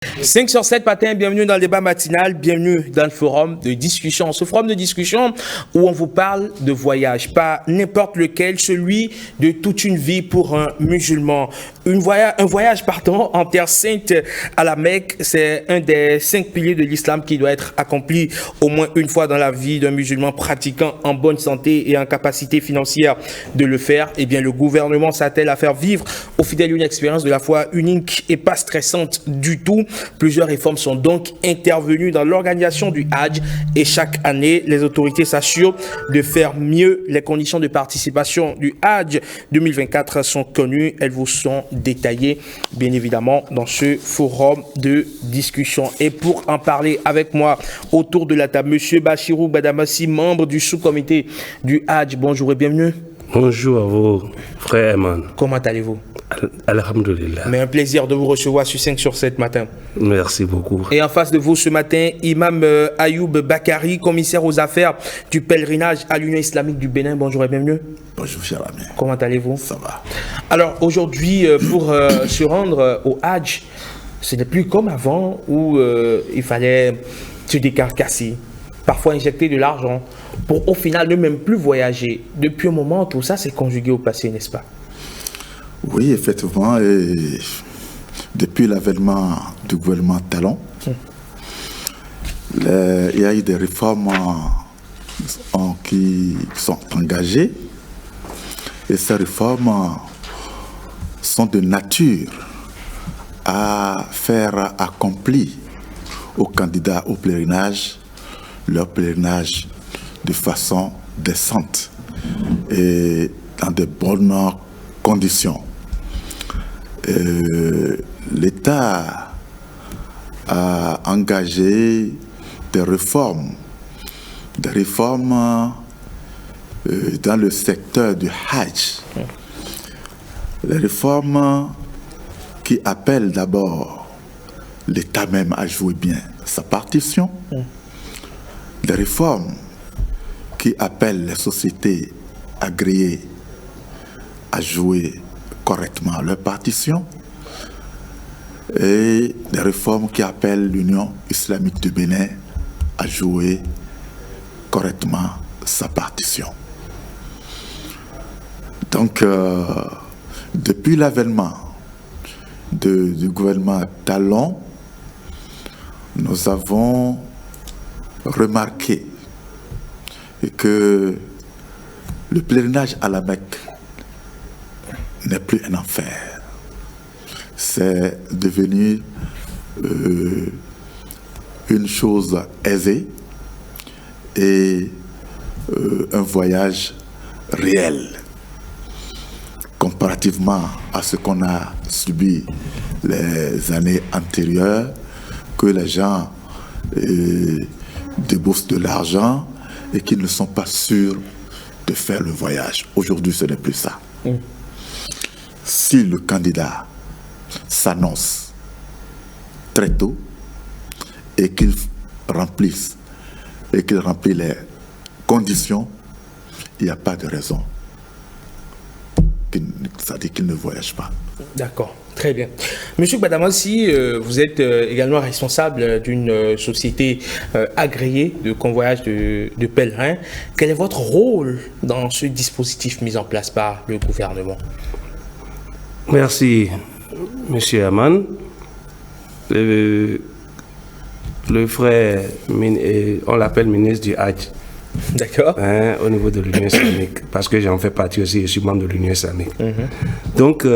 5 sur 7 matin, bienvenue dans le débat matinal, bienvenue dans le forum de discussion. Ce forum de discussion où on vous parle de voyage, pas n'importe lequel, celui de toute une vie pour un musulman. Un voyage en terre sainte à la Mecque, c'est un des 5 piliers de l'islam qui doit être accompli au moins une fois dans la vie d'un musulman pratiquant en bonne santé et en capacité financière de le faire. Eh bien, le gouvernement s'attelle à faire vivre aux fidèles une expérience de la foi unique et pas stressante du tout. Plusieurs réformes sont donc intervenues dans l'organisation du Hajj et chaque année, les autorités s'assurent de faire mieux. Les conditions de participation du Hajj 2024 sont connues. Elles vous sont détaillées, bien évidemment, dans ce forum de discussion. Et pour en parler avec moi autour de la table, M. Bachirou Badamassi, membre du sous-comité du Hajj. Bonjour et bienvenue. Bonjour à vous, frère Eman. Comment allez-vous? Alhamdulillah. Mais un plaisir de vous recevoir sur 5 sur 7 matin. Merci beaucoup. Et en face de vous ce matin, Imam Ayoub Bakari, commissaire aux affaires du pèlerinage à l'Union islamique du Bénin. Bonjour et bienvenue. Bonjour, cher ami. Comment allez-vous? Ça va. Alors aujourd'hui, pour se rendre au Hajj, ce n'est plus comme avant où il fallait se décarcasser, parfois injecter de l'argent pour au final ne même plus voyager. Depuis un moment, tout ça s'est conjugué au passé, n'est-ce pas? Oui, effectivement. Et depuis l'avènement du gouvernement Talon, il y a eu des réformes qui sont engagées. Et ces réformes sont de nature à faire accomplir aux candidats au pèlerinage leur pèlerinage de façon décente et dans de bonnes conditions. L'État a engagé des réformes dans le secteur du Hajj. Les réformes qui appellent d'abord l'État même à jouer bien sa partition. Des réformes qui appellent les sociétés agréées à jouer correctement leur partition, et des réformes qui appellent l'Union islamique du Bénin à jouer correctement sa partition. Donc, depuis l'avènement du gouvernement Talon, nous avons remarqué que le pèlerinage à la Mecque n'est plus un enfer. C'est devenu une chose aisée et un voyage réel comparativement à ce qu'on a subi les années antérieures, que les gens déboursent de l'argent et qui ne sont pas sûrs de faire le voyage. Aujourd'hui, ce n'est plus ça. Si le candidat s'annonce très tôt et qu'il remplit les conditions, il n'y a pas de raison. Ça dit qu'il ne voyage pas. D'accord, très bien. Monsieur Badamassi, vous êtes également responsable d'une société agréée de convoyage de pèlerins. Quel est votre rôle dans ce dispositif mis en place par le gouvernement? Merci, monsieur Aman. Le frère, on l'appelle ministre du Hajj. D'accord. Au niveau de l'Union islamique, parce que j'en fais partie aussi, je suis membre de l'Union islamique. Donc,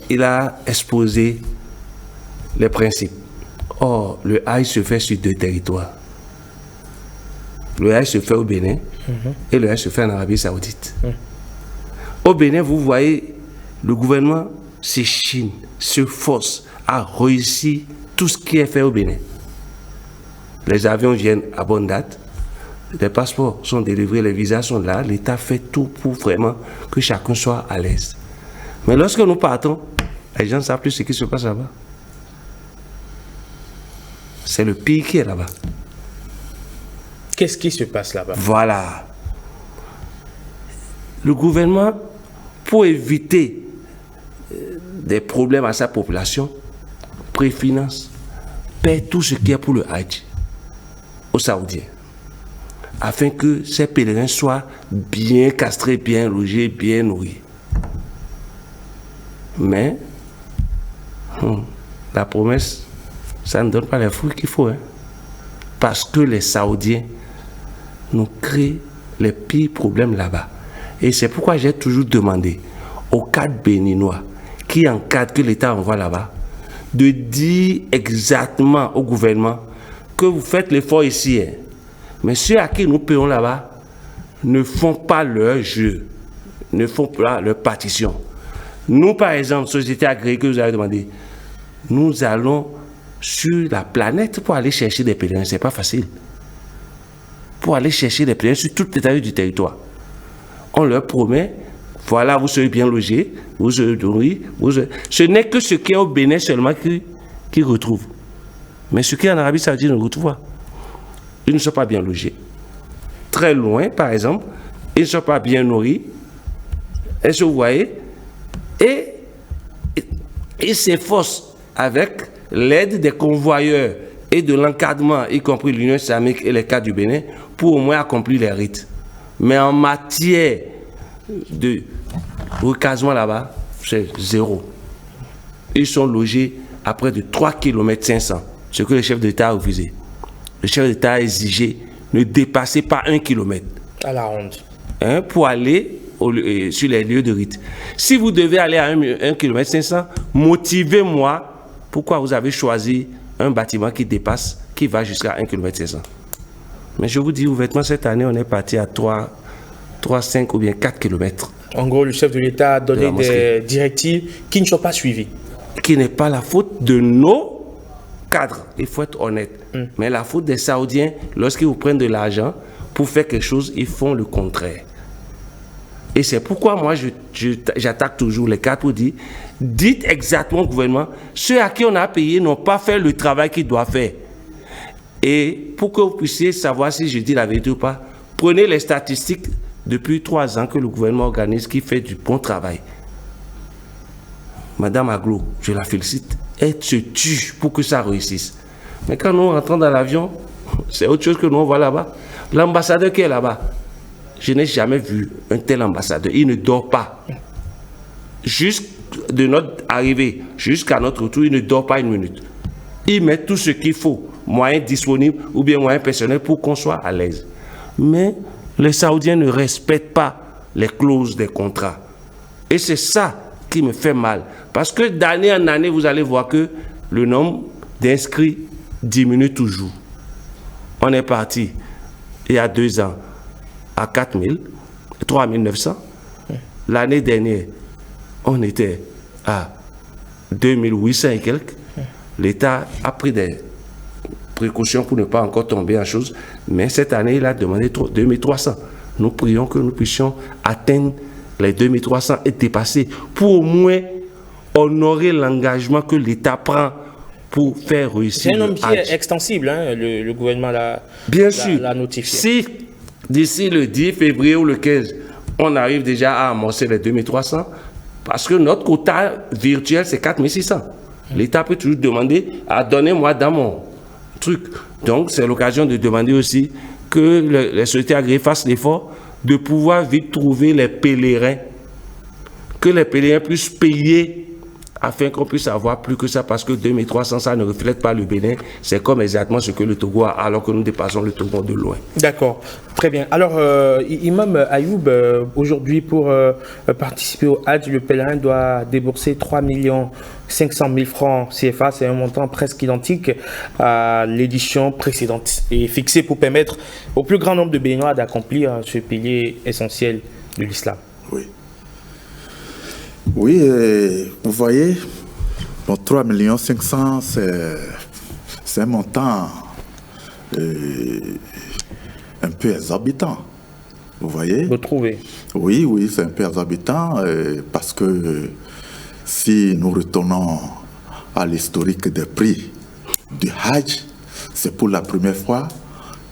il a exposé les principes. Or, le Hajj se fait sur 2 territoires. Le Hajj se fait au Bénin et le Hajj se fait en Arabie Saoudite. Au Bénin, vous voyez, le gouvernement s'échine, se force à réussir tout ce qui est fait au Bénin. Les avions viennent à bonne date. Les passeports sont délivrés, les visas sont là. L'État fait tout pour vraiment que chacun soit à l'aise. Mais lorsque nous partons, les gens ne savent plus ce qui se passe là-bas. C'est le pire qui est là-bas. Qu'est-ce qui se passe là-bas? Voilà. Le gouvernement, pour éviter des problèmes à sa population, préfinance paient tout ce qui est pour le Hajj aux Saoudiens, afin que ces pèlerins soient bien castrés, bien logés, bien nourris. Mais la promesse, ça ne donne pas les fruits qu'il faut. Parce que les Saoudiens nous créent les pires problèmes là-bas. Et c'est pourquoi j'ai toujours demandé aux cadres béninois qui encadrent, que l'État envoie là-bas, de dire exactement au gouvernement que vous faites l'effort ici. Mais ceux à qui nous payons là-bas ne font pas leur jeu, ne font pas leur partition. Nous, par exemple, société agréée que vous avez demandé, nous allons sur la planète pour aller chercher des pèlerins. Ce n'est pas facile. Pour aller chercher des pèlerins sur toute l'étendue du territoire. On leur promet, voilà, vous serez bien logés, vous serez nourris. Ce n'est que ce qui est au Bénin seulement qui retrouvent. Mais ce qui est en Arabie Saoudite ne retrouve pas. Ils ne sont pas bien logés. Très loin, par exemple, ils ne sont pas bien nourris. Est-ce que vous voyez? Et ils s'efforcent avec l'aide des convoyeurs et de l'encadrement, y compris l'Union islamique et les cadres du Bénin, pour au moins accomplir les rites. Mais en matière de recasement là-bas, c'est zéro. Ils sont logés à près de 3,5 km, ce que le chef d'État a refusé. Le chef d'État a exigé ne dépasser pas 1 km. À la ronde. Pour aller sur les lieux de rite. Si vous devez aller à 1,5 km, motivez-moi pourquoi vous avez choisi un bâtiment qui dépasse, qui va jusqu'à 1,5 km. Mais je vous dis ouvertement, cette année, on est parti à 3, 5 ou bien 4 km. En gros, le chef de l'État a donné des directives qui ne sont pas suivies. Qui n'est pas la faute de nos cadres, il faut être honnête. Mais la faute des Saoudiens, lorsqu'ils vous prennent de l'argent pour faire quelque chose, ils font le contraire. Et c'est pourquoi moi, j'attaque toujours les cadres pour dire, dites exactement au gouvernement, ceux à qui on a payé n'ont pas fait le travail qu'ils doivent faire. Et pour que vous puissiez savoir si je dis la vérité ou pas, prenez les statistiques depuis 3 ans que le gouvernement organise qui fait du bon travail. Madame Aglo, je la félicite, elle se tue pour que ça réussisse. Mais quand nous rentrons dans l'avion, c'est autre chose que nous on voit là-bas. L'ambassadeur qui est là-bas, je n'ai jamais vu un tel ambassadeur. Il ne dort pas. Juste de notre arrivée jusqu'à notre retour, il ne dort pas 1 minute. Il met tout ce qu'il faut, moyens disponibles ou bien moyens personnels pour qu'on soit à l'aise. Mais les Saoudiens ne respectent pas les clauses des contrats. Et c'est ça qui me fait mal. Parce que d'année en année, vous allez voir que le nombre d'inscrits diminue toujours. On est parti il y a 2 ans à 4 000, 3 900. L'année dernière, on était à 2 800 et quelques. L'État a pris des précautions pour ne pas encore tomber en chose, mais cette année, il a demandé 2 300. Nous prions que nous puissions atteindre les 2 300 et dépasser pour au moins honorer l'engagement que l'État prend pour faire réussir. C'est un nombre qui est extensible, hein, le gouvernement l'a notifié. Si d'ici le 10 février ou le 15, on arrive déjà à amorcer les 2 300, parce que notre quota virtuel, c'est 4 600. L'État peut toujours demander à donner-moi dans mon truc. Donc, c'est l'occasion de demander aussi que les sociétés agréées fassent l'effort de pouvoir vite trouver les pèlerins, que les pèlerins puissent payer afin qu'on puisse avoir plus que ça, parce que 2 300, ça ne reflète pas le Bénin. C'est comme exactement ce que le Togo a, alors que nous dépassons le Togo de loin. D'accord, très bien. Alors, Imam Ayoub, aujourd'hui, pour participer au Hajj, le pèlerin doit débourser 3 500 000 francs CFA. C'est un montant presque identique à l'édition précédente et fixé pour permettre au plus grand nombre de Béninois d'accomplir ce pilier essentiel de l'islam. Oui. Oui, vous voyez, 3 500 000, c'est un montant un peu exorbitant. Vous voyez? Vous trouvez? Oui, c'est un peu exorbitant parce que si nous retournons à l'historique des prix du Hajj, c'est pour la première fois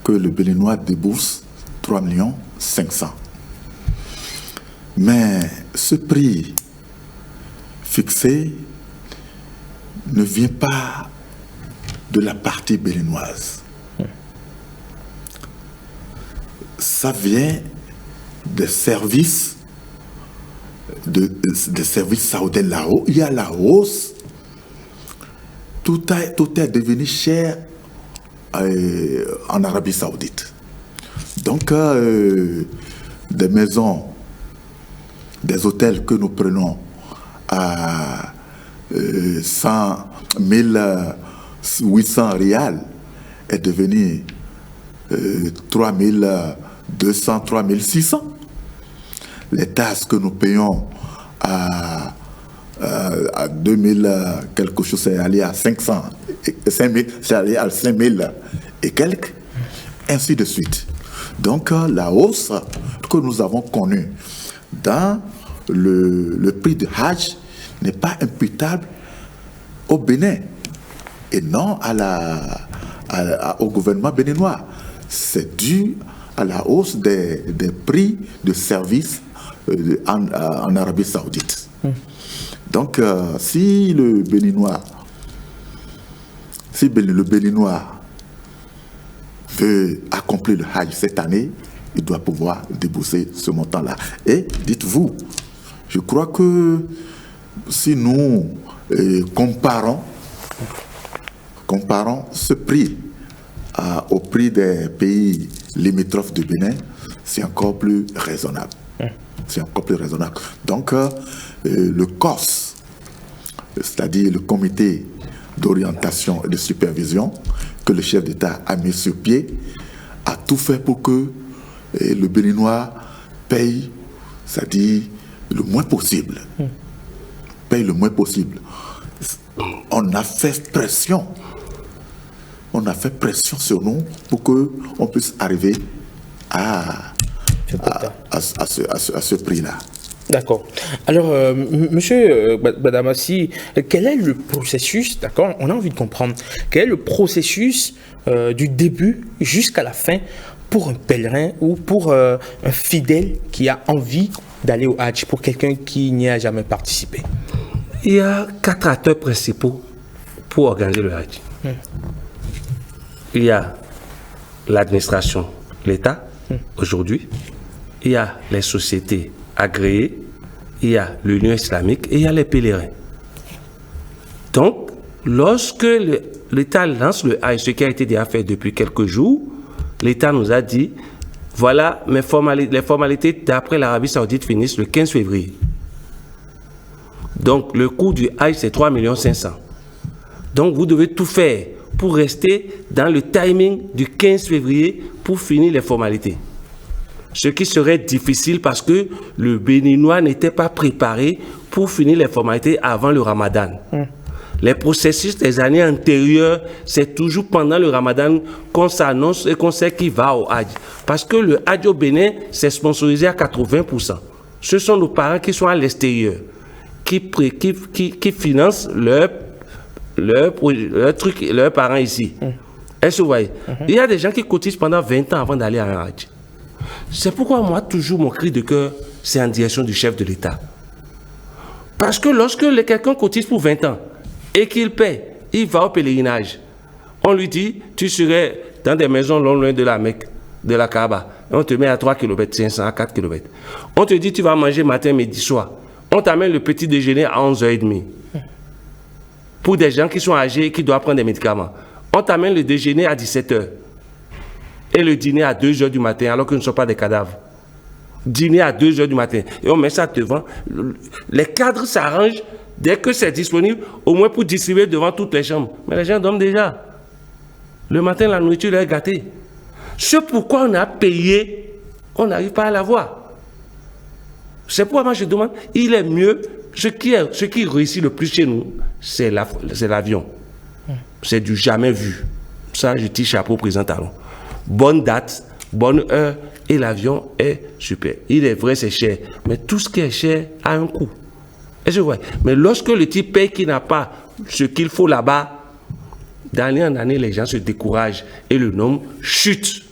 que le Béninois débourse 3 500 000. Mais ce prix fixé ne vient pas de la partie béninoise. Ça vient des services des services saoudiens là-haut. Il y a la hausse. Tout est devenu cher en Arabie Saoudite. Donc, des maisons, des hôtels que nous prenons à 800 rials est devenu 3200, 3600. Les tasses que nous payons à 2000 quelque chose, c'est allé à 500, 5000, c'est allé à 5000 et quelques, ainsi de suite. Donc la hausse que nous avons connue dans le prix de Hajj n'est pas imputable au Bénin et non au gouvernement béninois. C'est dû à la hausse des prix de services en Arabie Saoudite. Donc, si le Béninois veut accomplir le Hajj cette année, il doit pouvoir débourser ce montant-là. Et dites-vous, je crois que si nous comparons ce prix au prix des pays limitrophes du Bénin, c'est encore plus raisonnable. C'est encore plus raisonnable. Donc, le COS, c'est-à-dire le comité d'orientation et de supervision que le chef d'État a mis sur pied, a tout fait pour que le Béninois paye, c'est-à-dire le moins possible. Paye le moins possible. On a fait pression. On a fait pression sur nous pour qu'on puisse arriver à ce prix-là. D'accord. Alors, monsieur Badamassi, quel est le processus, d'accord, on a envie de comprendre, quel est le processus du début jusqu'à la fin pour un pèlerin ou pour un fidèle qui a envie d'aller au Hajj, pour quelqu'un qui n'y a jamais participé? Il y a 4 acteurs principaux pour organiser le Hajj. Il y a l'administration, l'État, aujourd'hui. Il y a les sociétés agréées, il y a l'Union islamique et il y a les pèlerins. Donc, lorsque l'État lance le Hajj, ce qui a été déjà fait depuis quelques jours, l'État nous a dit, voilà, les formalités d'après l'Arabie Saoudite finissent le 15 février. Donc, le coût du Hajj, c'est 3 500 000. Donc, vous devez tout faire pour rester dans le timing du 15 février pour finir les formalités. Ce qui serait difficile parce que le Béninois n'était pas préparé pour finir les formalités avant le Ramadan. Les processus des années antérieures, c'est toujours pendant le Ramadan qu'on s'annonce et qu'on sait qui va au Hajj. Parce que le Hajj au Bénin, c'est sponsorisé à 80%. Ce sont nos parents qui sont à l'extérieur, qui financent leurs parents ici. Est-ce que vous voyez? Il y a des gens qui cotisent pendant 20 ans avant d'aller à un Hajj. C'est pourquoi moi, toujours, mon cri de cœur, c'est en direction du chef de l'État. Parce que lorsque quelqu'un cotise pour 20 ans et qu'il paie, il va au pèlerinage. On lui dit, tu serais dans des maisons loin de la Mecque, de la Kaaba. Et on te met à 3 km, 500 à 4 km. On te dit, tu vas manger matin, midi, soir. On t'amène le petit déjeuner à 11h30. Pour des gens qui sont âgés et qui doivent prendre des médicaments. On t'amène le déjeuner à 17h. Et le dîner à 2h du matin, alors que nous ne sommes pas des cadavres. Dîner à 2h du matin. Et on met ça devant. Les cadres s'arrangent dès que c'est disponible, au moins pour distribuer devant toutes les chambres. Mais les gens dorment déjà. Le matin, la nourriture est gâtée. C'est pourquoi on a payé, on n'arrive pas à l'avoir. C'est pourquoi moi je demande, il est mieux, ce qui réussit le plus chez nous, c'est l'avion. C'est du jamais vu. Ça, je tire chapeau au président Talon. Bonne date, bonne heure, et l'avion est super. Il est vrai, c'est cher, mais tout ce qui est cher a un coût. Est-ce que vous voyez? Mais lorsque le type paye qui n'a pas ce qu'il faut là-bas, d'année en année, les gens se découragent et le nombre chute.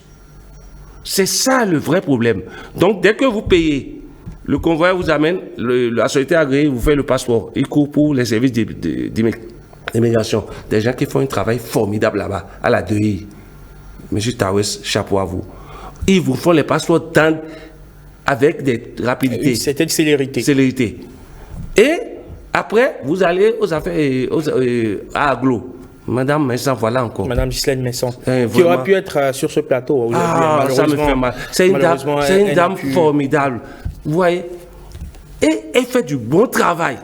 C'est ça le vrai problème. Donc, dès que vous payez, le convoi vous amène, la société agréée vous fait le passeport. Il court pour les services l'immigration, des gens qui font un travail formidable là-bas, à la DEI. Monsieur Tawes, chapeau à vous. Ils vous font les passeports avec des rapidités. C'était célérité. Célérité. Et après, vous allez aux affaires à Aglo. Madame Messan, voilà encore. Madame Ghislaine Messan, qui aurait pu être sur ce plateau aujourd'hui. Ah, ça me fait mal. C'est une dame formidable. Vous voyez? Et elle fait du bon travail.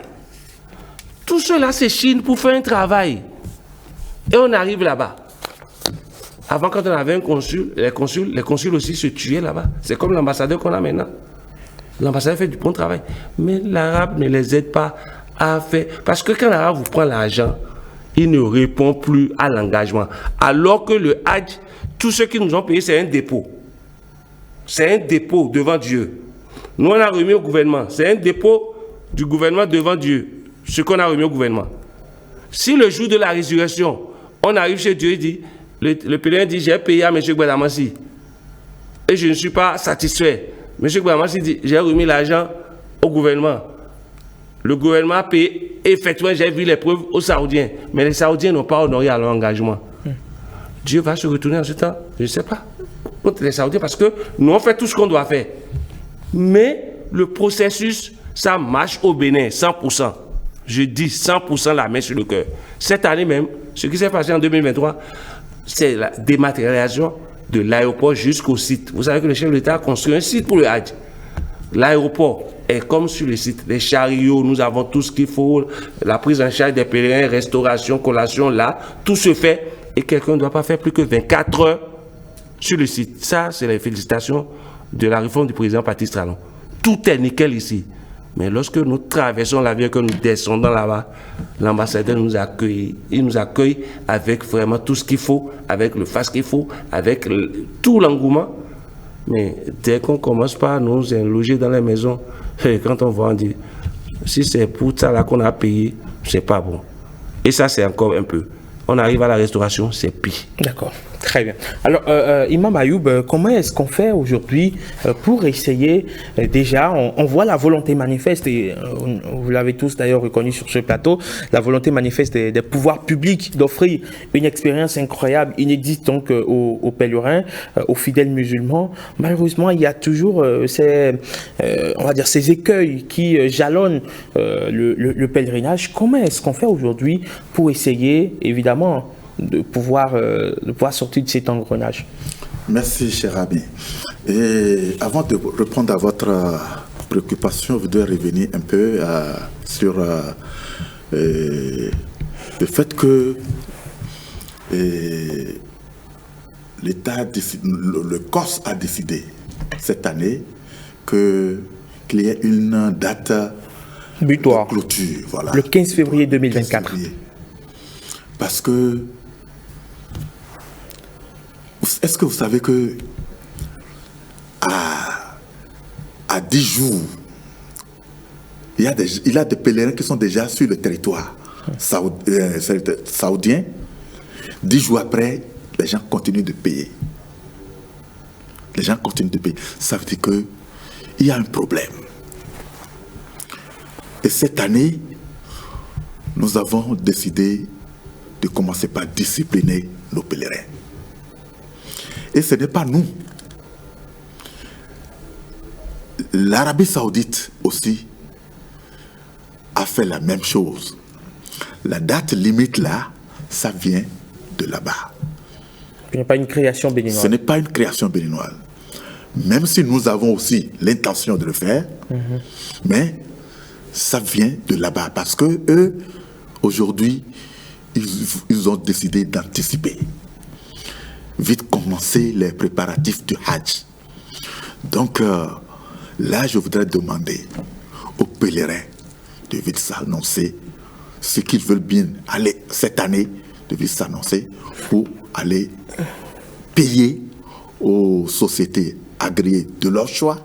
Tout cela, c'est Chine pour faire un travail. Et on arrive là-bas. Avant, quand on avait un consul, les consuls aussi se tuaient là-bas. C'est comme l'ambassadeur qu'on a maintenant. L'ambassadeur fait du bon travail. Mais l'arabe ne les aide pas à faire. Parce que quand l'arabe vous prend l'argent, il ne répond plus à l'engagement. Alors que le Hajj, tous ceux qui nous ont payé, c'est un dépôt. C'est un dépôt devant Dieu. Nous, on a remis au gouvernement. C'est un dépôt du gouvernement devant Dieu. Ce qu'on a remis au gouvernement. Si le jour de la résurrection, on arrive chez Dieu et dit, le pèlerin dit, j'ai payé à M. Gbadamassi et je ne suis pas satisfait. M. Gbadamassi dit, j'ai remis l'argent au gouvernement. Le gouvernement a payé. Effectivement, j'ai vu les preuves aux Saoudiens. Mais les Saoudiens n'ont pas honoré à leur engagement. Dieu va se retourner en ce temps, je ne sais pas, contre les Saoudiens, parce que nous, on fait tout ce qu'on doit faire. Mais le processus, ça marche au Bénin, 100%. Je dis 100% la main sur le cœur. Cette année même, ce qui s'est passé en 2023, c'est la dématérialisation de l'aéroport jusqu'au site. Vous savez que le chef de l'État a construit un site pour le Hajj. L'aéroport est comme sur le site. Les chariots, nous avons tout ce qu'il faut. La prise en charge des pèlerins, restauration, collation, là, tout se fait. Et quelqu'un ne doit pas faire plus que 24 heures sur le site. Ça, c'est les félicitations de la réforme du président Patrice Talon. Tout est nickel ici. Mais lorsque nous traversons la vie, que nous descendons là-bas, l'ambassadeur nous accueille. Il nous accueille avec vraiment tout ce qu'il faut, avec le face qu'il faut, avec tout l'engouement. Mais dès qu'on commence par nous loger dans les maisons, quand on va en dire, si c'est pour ça là qu'on a payé, c'est pas bon. Et ça, c'est encore un peu. On arrive à la restauration, c'est pire. D'accord. Très bien. Alors, Imam Ayoub, comment est-ce qu'on fait aujourd'hui pour essayer, déjà, on voit la volonté manifeste, et vous l'avez tous d'ailleurs reconnu sur ce plateau, la volonté manifeste des pouvoirs publics d'offrir une expérience incroyable, inédite donc aux pèlerins, aux fidèles musulmans. Malheureusement, il y a toujours on va dire ces écueils qui jalonnent le pèlerinage. Comment est-ce qu'on fait aujourd'hui pour essayer, évidemment, de pouvoir sortir de cet engrenage? Merci, cher ami. Et avant de répondre à votre préoccupation, je voudrais revenir un peu sur le fait que l'État, le COS a décidé cette année qu'il y ait une date butoir, de clôture. Voilà. Le 15 février 2024. 15 février. Parce que est-ce que vous savez que à 10 jours, il y a des pèlerins qui sont déjà sur le territoire saoudien. 10 jours après, les gens continuent de payer. Les gens continuent de payer. Ça veut dire qu'il y a un problème. Et cette année, nous avons décidé de commencer par discipliner nos pèlerins. Et ce n'est pas nous. L'Arabie Saoudite aussi a fait la même chose. La date limite là, ça vient de là-bas. Ce n'est pas une création béninoise. Ce n'est pas une création béninoise. Même si nous avons aussi l'intention de le faire, mais ça vient de là-bas. Parce que eux, aujourd'hui, ils ont décidé d'anticiper. Vite commencer les préparatifs du Hajj. Donc là, je voudrais demander aux pèlerins de vite s'annoncer ce qu'ils veulent bien aller cette année, de vite s'annoncer pour aller payer aux sociétés agréées de leur choix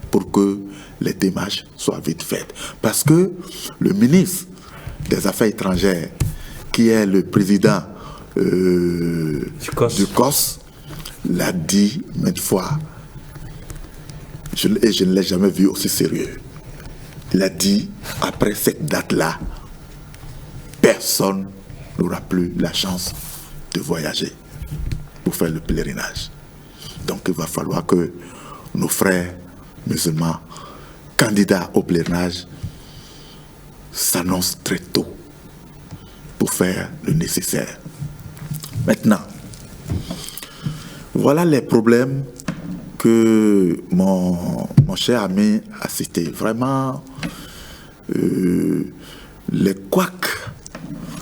pour que les démarches soient vite faites. Parce que le ministre des Affaires étrangères, qui est le président du COS, l'a dit maintes fois, et je ne l'ai jamais vu aussi sérieux. Il a dit, après cette date-là, personne n'aura plus la chance de voyager pour faire le pèlerinage. Donc il va falloir que nos frères musulmans candidats au pèlerinage s'annoncent très tôt pour faire le nécessaire. Maintenant, voilà les problèmes que mon cher ami a cités. Vraiment, les couacs.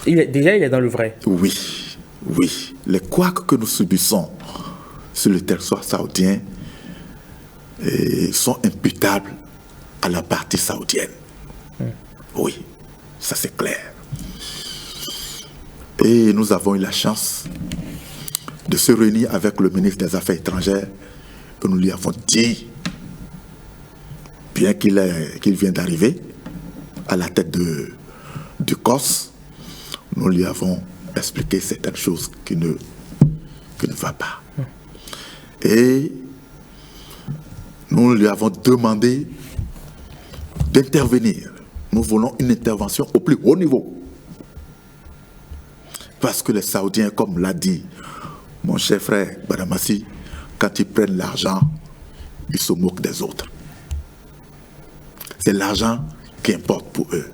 Déjà, il est dans le vrai. Oui, oui. Les couacs que nous subissons sur le territoire saoudien sont imputables à la partie saoudienne. Oui, ça c'est clair. Et nous avons eu la chance de se réunir avec le ministre des Affaires étrangères et nous lui avons dit, bien qu'il vient d'arriver à la tête du COS, nous lui avons expliqué certaines choses qui ne vont pas. Et nous lui avons demandé d'intervenir. Nous voulons une intervention au plus haut niveau. Parce que les Saoudiens, comme l'a dit mon cher frère Badamassi, quand ils prennent l'argent, ils se moquent des autres. C'est l'argent qui importe pour eux.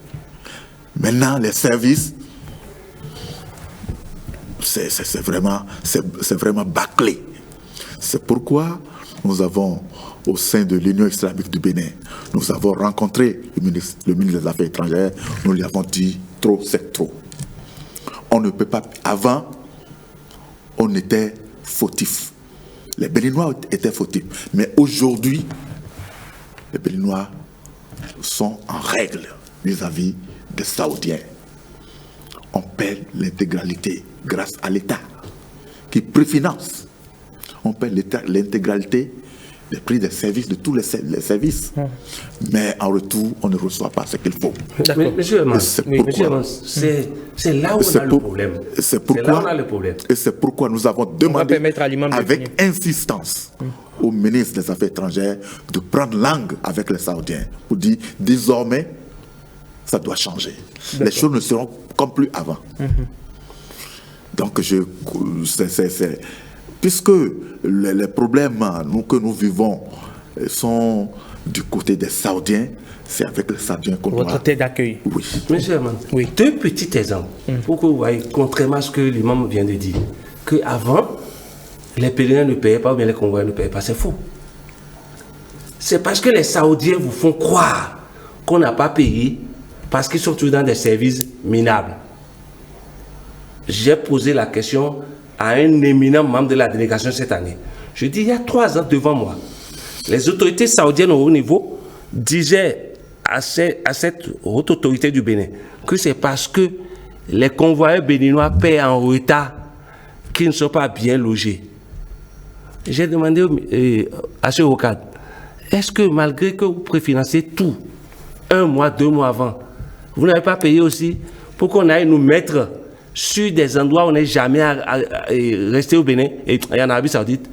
Maintenant, les services, c'est vraiment bâclé. C'est pourquoi nous avons, au sein de l'Union islamique du Bénin, nous avons rencontré le ministre des Affaires étrangères, nous lui avons dit, trop c'est trop. On ne peut pas... Avant, on était fautifs. Les Béninois étaient fautifs. Mais aujourd'hui, les Béninois sont en règle vis-à-vis des Saoudiens. On paie l'intégralité grâce à l'État qui préfinance. On paie l'intégralité des prix des services, de tous les services. Mais en retour, on ne reçoit pas ce qu'il faut. Monsieur Hamans, c'est là où on a le problème. Et c'est pourquoi nous avons demandé avec insistance au ministre des Affaires étrangères de prendre langue avec les Saoudiens pour dire désormais, ça doit changer. Les choses ne seront comme plus avant. Donc, puisque les problèmes que nous vivons sont du côté des Saoudiens, c'est avec les Saoudiens qu'on doit... Votre tête d'accueil. Oui. Monsieur Hamans, deux petits exemples pour que vous voyez, contrairement à ce que l'imam vient de dire, qu'avant, les pèlerins ne payaient pas ou bien les convoyeurs ne payaient pas. C'est faux. C'est parce que les Saoudiens vous font croire qu'on n'a pas payé parce qu'ils sont toujours dans des services minables. J'ai posé la question à un éminent membre de la délégation cette année. Je dis, il y a 3 ans devant moi, les autorités saoudiennes au haut niveau disaient à cette haute autorité du Bénin que c'est parce que les convoyeurs béninois paient en retard qu'ils ne sont pas bien logés. J'ai demandé à ce Rocade, est-ce que malgré que vous préfinancez tout, 1 mois, 2 mois avant, vous n'avez pas payé aussi pour qu'on aille nous mettre sur des endroits où on n'est jamais resté au Bénin et en Arabie Saoudite.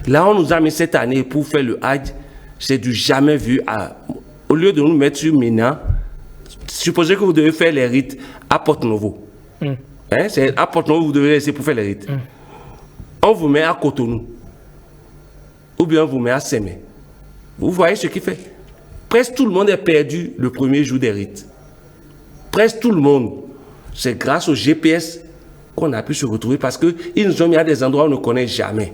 Là, on nous a mis cette année pour faire le Hajj, c'est du jamais vu. Au lieu de nous mettre sur Mina, supposez que vous devez faire les rites à Porto-Novo. C'est à Porto-Novo vous devez laisser pour faire les rites. On vous met à Cotonou. Ou bien on vous met à Sémé. Vous voyez ce qu'il fait. Presque tout le monde est perdu le premier jour des rites. Presque tout le monde. C'est grâce au GPS qu'on a pu se retrouver parce qu'ils nous ont mis à des endroits où on ne connaît jamais.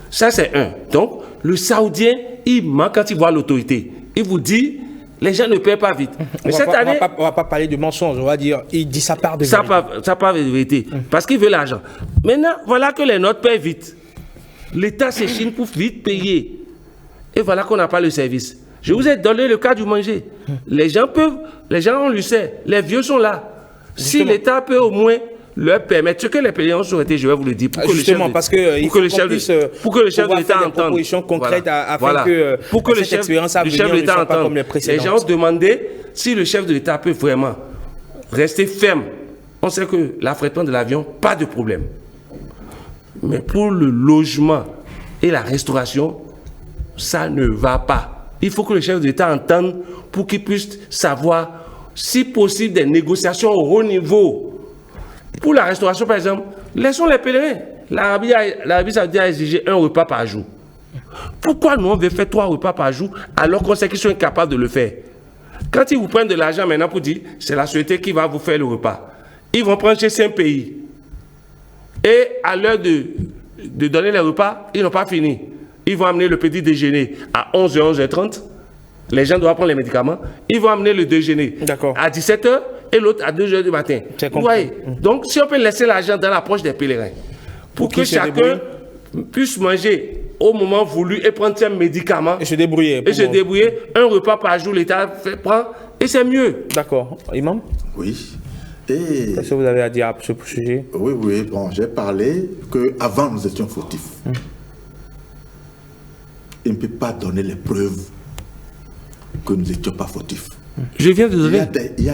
Ça, c'est un. Donc, le Saoudien, il ment quand il voit l'autorité. Il vous dit, les gens ne paient pas vite. Mais cette année... On ne va pas parler de mensonge, on va dire, il dit sa part de vérité. Ça part de vérité. Parce qu'il veut l'argent. Maintenant, voilà que les nôtres paient vite. L'État s'échine pour vite payer. Et voilà qu'on n'a pas le service. Je vous ai donné le cas du manger. Les gens, on le sait, les vieux sont là. Si l'État peut au moins leur permettre, ce que les payants ont souhaité, je vais vous le dire, pour que le chef de l'État entende. Propositions concrètes afin que cette expérience à venir ne soit pas comme les précédentes. Les gens ont demandé si le chef de l'État peut vraiment rester ferme. On sait que l'affrètement de l'avion, pas de problème. Mais pour le logement et la restauration, ça ne va pas. Il faut que le chef de l'État entende pour qu'il puisse savoir, si possible, des négociations au haut niveau. Pour la restauration, par exemple, laissons les pèlerins. L'Arabie Saoudite a exigé 1 repas par jour. Pourquoi nous, on veut faire 3 repas par jour alors qu'on sait qu'ils sont incapables de le faire? Quand ils vous prennent de l'argent maintenant pour dire, c'est la société qui va vous faire le repas. Ils vont prendre chez 5 pays. Et à l'heure de donner les repas, ils n'ont pas fini. Ils vont amener le petit déjeuner à 11h, 11h30. Les gens doivent prendre les médicaments. Ils vont amener le déjeuner à 17h et l'autre à 2h du matin. Vous voyez? Donc, si on peut laisser l'argent dans la poche des pèlerins, pour que chacun puisse manger au moment voulu et prendre ses médicaments. Et se débrouiller. Un repas par jour, l'État prend et c'est mieux. D'accord. Imam? Oui. Qu'est-ce que vous avez à dire à ce sujet? Oui, bon, j'ai parlé qu'avant nous étions fautifs. Il ne peut pas donner les preuves que nous n'étions pas fautifs. Je viens de donner. Il y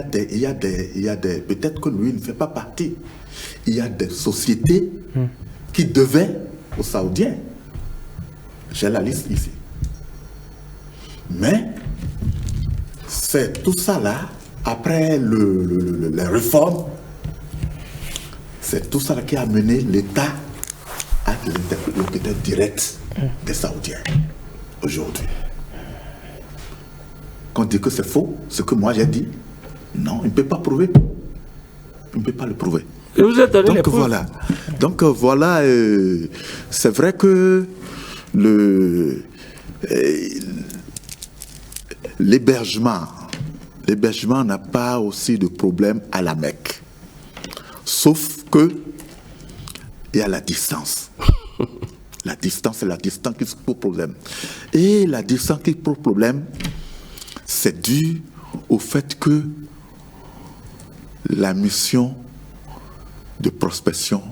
a des peut-être que lui ne fait pas partie. Il y a des sociétés qui devaient aux Saoudiens. J'ai la liste ici. Mais c'est tout ça là, après les réformes, c'est tout ça là qui a amené l'État à l'interlocuteur direct des Saoudiens aujourd'hui. Qu'on dit que c'est faux, ce que moi j'ai dit, non, il ne peut pas prouver. Il ne peut pas le prouver. Et vous êtes donné les preuves. Donc voilà, c'est vrai que l'hébergement n'a pas aussi de problème à la Mecque. Sauf que il y a la distance. La distance, c'est la distance qui pose problème. Et la distance qui pose problème, c'est dû au fait que la mission de prospection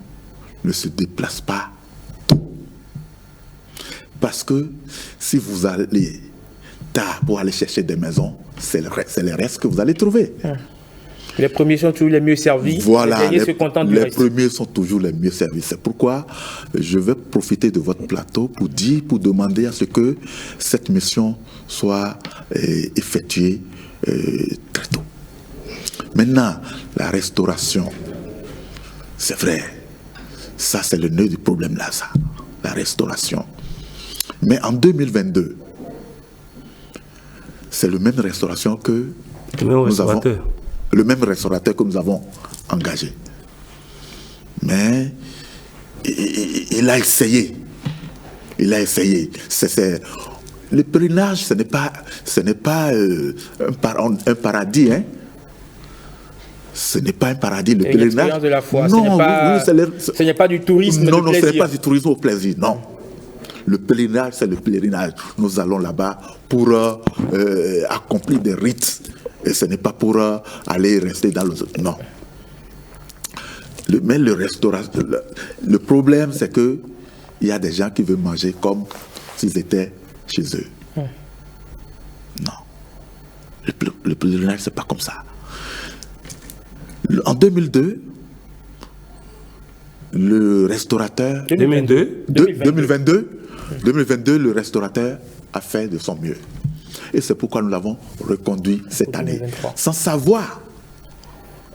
ne se déplace pas. Parce que si vous allez tard pour aller chercher des maisons, c'est les restes que vous allez trouver. Les premiers sont toujours les mieux servis. Voilà, les premiers sont toujours les mieux servis. C'est pourquoi je vais profiter de votre plateau pour demander à ce que cette mission soit effectuée très tôt. Maintenant, la restauration, c'est vrai. Ça, c'est le nœud du problème là, ça. La restauration. Mais en 2022, c'est le même restauration que le même restaurateur que nous avons engagé. Mais il a essayé. Le pèlerinage, ce n'est pas un paradis, hein. Ce n'est pas un paradis, le pèlerinage. De la foi. Non, ce n'est pas du tourisme. Non, ce n'est pas du tourisme au plaisir, non. Le pèlerinage, c'est le pèlerinage. Nous allons là-bas pour accomplir des rites. Et ce n'est pas pour aller rester dans le... Non. Mais le problème, c'est qu'il y a des gens qui veulent manger comme s'ils étaient chez eux. Non. Le pèlerinage, ce n'est pas comme ça. En 2022, le restaurateur... 2022, le restaurateur a fait de son mieux. Et c'est pourquoi nous l'avons reconduit cette année. 2023. Sans savoir,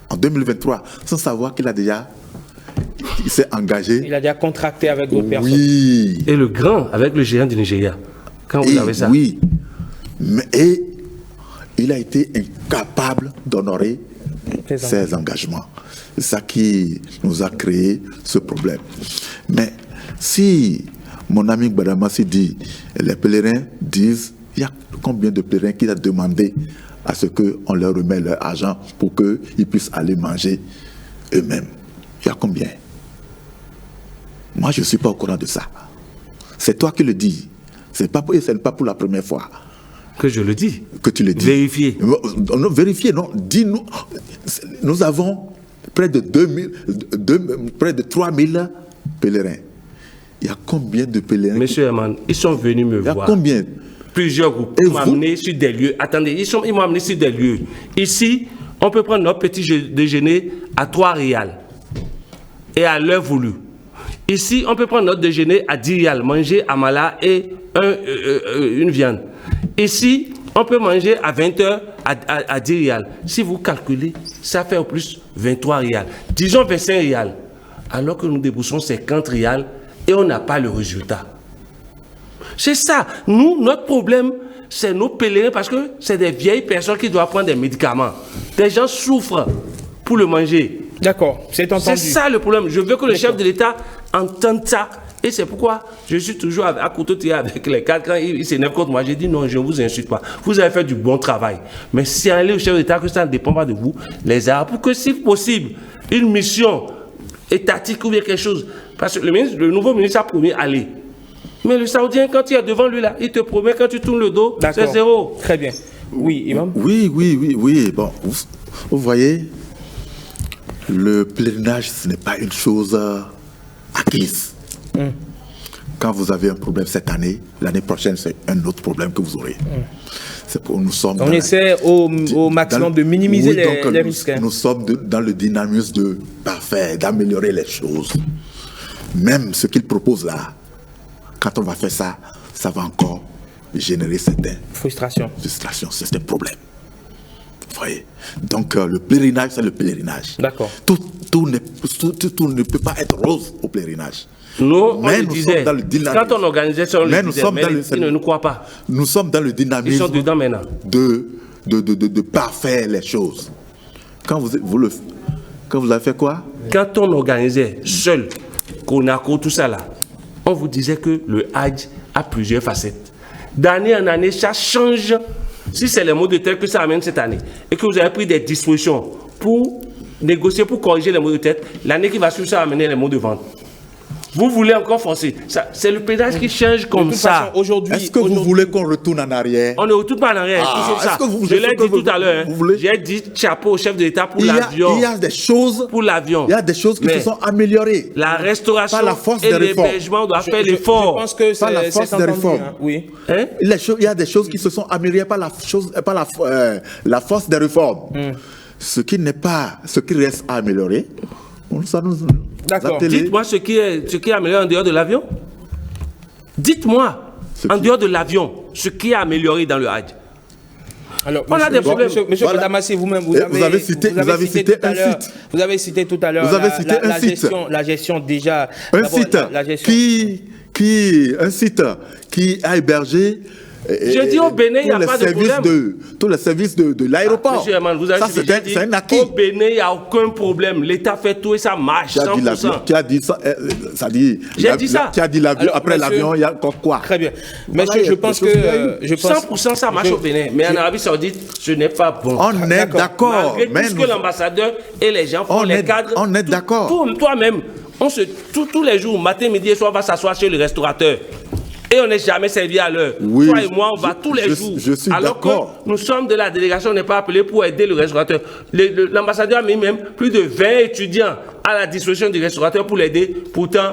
en 2023, sans savoir qu'il s'est engagé. Il a déjà contracté avec d'autres personnes. Oui. Et le grand, avec le géant du Nigeria. Quand vous avez ça. Oui. Et il a été incapable d'honorer ses engagements. C'est ça qui nous a créé ce problème. Mais si mon ami Gbadamassi dit, les pèlerins disent, il y a combien de pèlerins qui a demandé à ce qu'on leur remet leur argent pour qu'ils puissent aller manger eux-mêmes? Il y a combien? Moi, je ne suis pas au courant de ça. C'est toi qui le dis. Ce n'est pas pour la première fois. Que je le dis. Que tu le dis. Vérifier. Non, vérifier, non. Dis-nous. Nous avons près de 3000 pèlerins. Il y a combien de pèlerins? Monsieur Herman, ils sont venus me voir. Il y a combien? Plusieurs groupes. Ils m'ont amené sur des lieux. Attendez, ils m'ont amené sur des lieux. Ici, on peut prendre notre petit déjeuner à 3 rials et à l'heure voulue. Ici, on peut prendre notre déjeuner à 10 rials, manger amala et une viande. Ici, on peut manger à 20h à 10 rials. Si vous calculez, ça fait au plus 23 rials. Disons 25 rials. Alors que nous déboursons 50 rials et on n'a pas le résultat. C'est ça. Nous, notre problème, c'est nos pèlerins parce que c'est des vieilles personnes qui doivent prendre des médicaments. Des gens souffrent pour le manger. D'accord, c'est entendu. C'est ça le problème. Je veux que le chef de l'État entende ça. Et c'est pourquoi je suis toujours à côté avec les cadres. Quand ils s'énervent contre moi, j'ai dit non, je ne vous insulte pas. Vous avez fait du bon travail. Mais si allez au chef de l'État, que ça ne dépend pas de vous, les Arabes, pour que si possible, une mission étatique ou bien quelque chose. Parce que le nouveau ministre a promis aller. Mais le Saoudien, quand il est devant lui là, il te promet quand tu tournes le dos, c'est zéro. Très bien. Oui, Imam. Oui. Bon, vous voyez, le pèlerinage, ce n'est pas une chose acquise. Quand vous avez un problème cette année, l'année prochaine, c'est un autre problème que vous aurez. C'est pour nous sommes. On essaie au maximum de minimiser les risques. Nous sommes dans le dynamisme de parfait, d'améliorer les choses. Même ce qu'il propose là, quand on va faire ça, ça va encore générer certaines frustrations, c'est un problème. Vous voyez? Donc le pèlerinage, c'est le pèlerinage. D'accord. Tout ne peut pas être rose au pèlerinage. Nous disait, dans le dynamisme. Quand on organisait ça, ils ne nous croient pas. Nous sommes dans le dynamisme. Ils sont dedans maintenant. De parfaire les choses. Quand vous avez fait quoi? Quand on organisait seul, Conakry, tout ça là, on vous disait que le Hajj a plusieurs facettes. D'année en année, ça change. Si c'est les maux de tête que ça amène cette année, et que vous avez pris des dispositions pour négocier, pour corriger les maux de tête, l'année qui va suivre, ça va amener les maux de vente. Vous voulez encore forcer. C'est le pédage qui change comme ça. Est-ce que vous voulez qu'on retourne en arrière? On ne retourne pas en arrière. Je l'ai dit tout à l'heure. J'ai dit chapeau au chef de l'État pour l'avion. Il y a des choses. Pour l'avion. Il y a des choses qui se sont améliorées. La restauration et l'hébergement doivent faire l'effort. Je pense que c'est la force des réformes. Oui. Il y a des choses qui se sont améliorées par la force des réformes. Ce qui reste à améliorer, ça nous. D'accord. Dites-moi ce qui est amélioré en dehors de l'avion. Dites-moi, en dehors de l'avion, ce qui est amélioré dans le Hajj. Alors, on a des problèmes. Monsieur Damassi, vous-même, vous avez cité tout à l'heure la gestion déjà. Un site qui a hébergé. Je dis au Bénin, il n'y a pas de problème. Tous les services de l'aéroport. Monsieur Herman, vous avez dit, c'est un acquis. Au Bénin, il n'y a aucun problème. L'État fait tout et ça marche. 100%. Tu as dit ça. J'ai dit ça. Tu as dit l'avion. Après l'avion, il y a encore quoi? Très bien. Monsieur, je pense que. 100% ça marche au Bénin. Mais en Arabie Saoudite, ce n'est pas bon. On est d'accord. Malgré tout ce que l'ambassadeur et les gens font, les cadres. On est d'accord. Toi-même, tous les jours, matin, midi et soir, on va s'asseoir chez le restaurateur. Et on n'est jamais servi à l'heure. Oui, toi et moi, on va tous les jours. Je suis alors d'accord. que nous sommes de la délégation, on n'est pas appelé pour aider le restaurateur. L'ambassadeur a mis même plus de 20 étudiants à la disposition du restaurateur pour l'aider. Pourtant,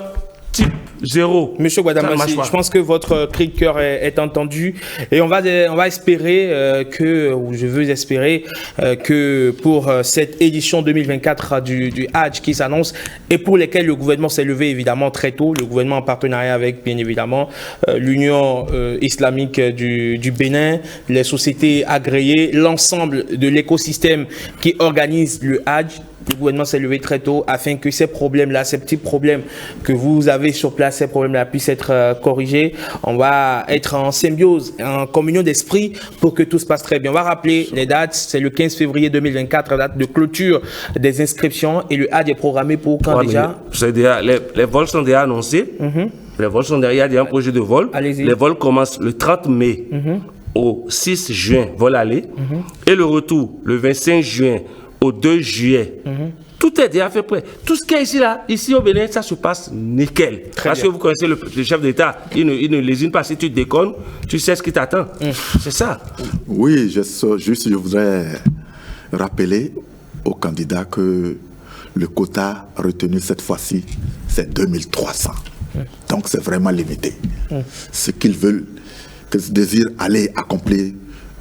type zéro. Monsieur Guadamassi, je pense que votre cri de cœur est entendu et on va espérer je veux espérer que pour cette édition 2024 du Hajj qui s'annonce et pour lesquels le gouvernement s'est levé évidemment très tôt, le gouvernement en partenariat avec bien évidemment l'Union islamique du Bénin, les sociétés agréées, l'ensemble de l'écosystème qui organise le Hajj. Le gouvernement s'est levé très tôt afin que ces problèmes-là, ces petits problèmes que vous avez sur place, ces problèmes-là puissent être corrigés. On va être en symbiose, en communion d'esprit pour que tout se passe très bien. On va rappeler les dates. C'est le 15 février 2024, date de clôture des inscriptions. Et le Hajj est programmé pour quand déjà? Les vols sont déjà annoncés. Les vols sont derrière, il y a un projet de vol. Les vols commencent le 30 mai au 6 juin, vol aller. Et le retour, le 25 juin au 2 juillet. Tout est déjà fait prêt. Tout ce qui est ici au Bénin, ça se passe nickel. Parce que vous connaissez le chef d'État, il ne lésine pas. Si tu déconnes, tu sais ce qui t'attend. C'est ça. Oui, je voudrais rappeler aux candidats que le quota retenu cette fois-ci, c'est 2300. Donc c'est vraiment limité. Ce qu'ils veulent, qu'ils désirent aller accomplir,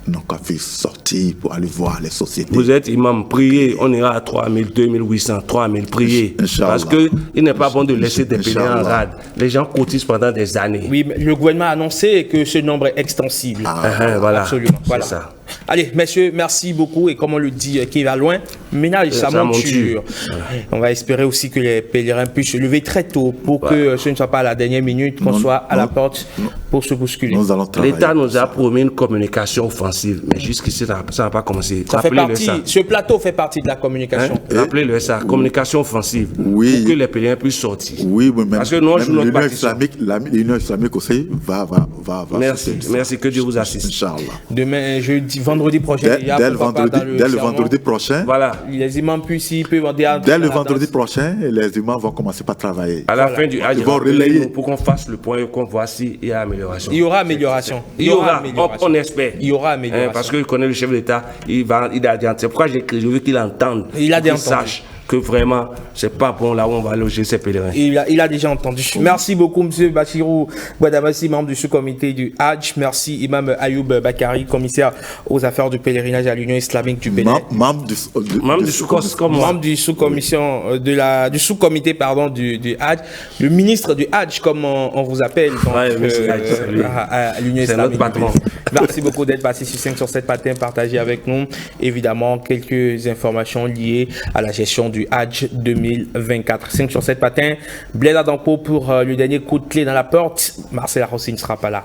n'ont qu'à faire sortir pour aller voir les sociétés. Vous êtes imam, priez, on ira à 3000, 2800, 3000, priez. Parce qu'il n'est pas bon de laisser des pèlerins en rade. Les gens cotisent pendant des années. Oui, mais le gouvernement a annoncé que ce nombre est extensible. Voilà. Absolument. Voilà. C'est ça. Allez, messieurs, merci beaucoup. Et comme on le dit, qui va loin, ménage sa monture. On va espérer aussi que les pèlerins puissent se lever très tôt pour que ce ne soit pas à la dernière minute qu'on soit à la porte pour se bousculer. L'État nous a promis une communication offensive, mais jusqu'ici, ça n'a pas commencé. Ce plateau fait partie de la communication. Rappelez-le ça, communication offensive. Oui. Pour que les pèlerins puissent sortir. Oui, mais parce que nous, l'Union islamique aussi va. Merci, que Dieu vous assiste. Inch'Allah. Demain, vendredi prochain, dès le vendredi prochain. Voilà. Les imams peuvent dès le vendredi prochain, les imams vont commencer par travailler. À la fin du Hajj, ils vont relayer pour qu'on fasse le point et qu'on voit s'il y a amélioration. Il y aura amélioration. On espère. Il y aura amélioration. Parce qu'il connaît le chef de l'État, il a dit. C'est pourquoi je veux qu'il entende. Qu'il sache que vraiment, c'est pas bon là où on va loger ces pèlerins. Il a déjà entendu. Merci beaucoup, M. Bachirou Bouadabassi, membre du sous-comité du Hajj. Merci, Imam Ayoub Bakari, commissaire aux affaires du pèlerinage à l'Union islamique du Bénin. Membre du sous-commission du sous-comité du Hajj. Le ministre du Hajj, comme on vous appelle, donc, à l'Union islamique du Bénin. Merci beaucoup d'être passé sur 5 sur 7 matin, partagé avec nous. Évidemment, quelques informations liées à la gestion du Hajj 2024. 5 sur 7 matin. Blaise Adanko pour le dernier coup de clé dans la porte. Marcel Arrossi ne sera pas là.